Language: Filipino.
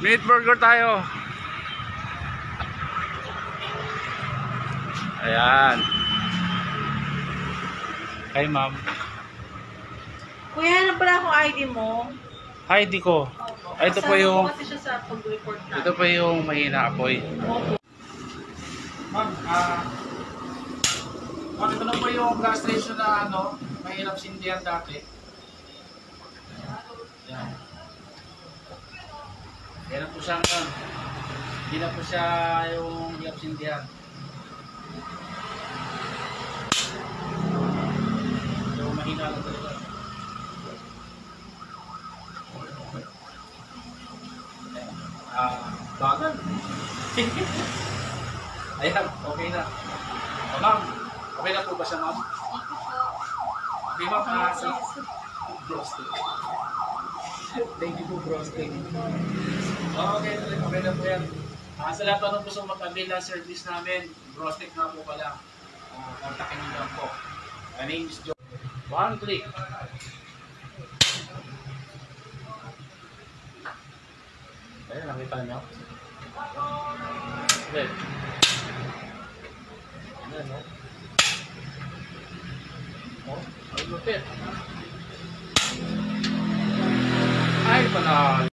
Meat burger tayo. Ayan. Hi, ma'am. Kuya, ano pala akong ID mo? ID ko. Ito po yung Kasi siya sa pag-report na. ito po yung mahina apoy. Ma'am, ito na po yung gas station na mahirap sindihan dati. Yan. Yan na po siya ngayon. Hindi na po siya yung hirap sindihan. So, mahina lang talaga. Bagal. Ayan, okay na. Ma'am, okay na po ba siya, ma'am? Okay, ma'am. Brosting. Thank you po, Brosting. Okay, okay na po yan. Sa lahat pa nung gusto mag-avail ng service namin, Brosting na po pala. Kontakin niyo lang po. My name is Joe. One click. Ayan, nakita niyo. Okay. Ayan, no? Ay, lupit. Ay, panalo.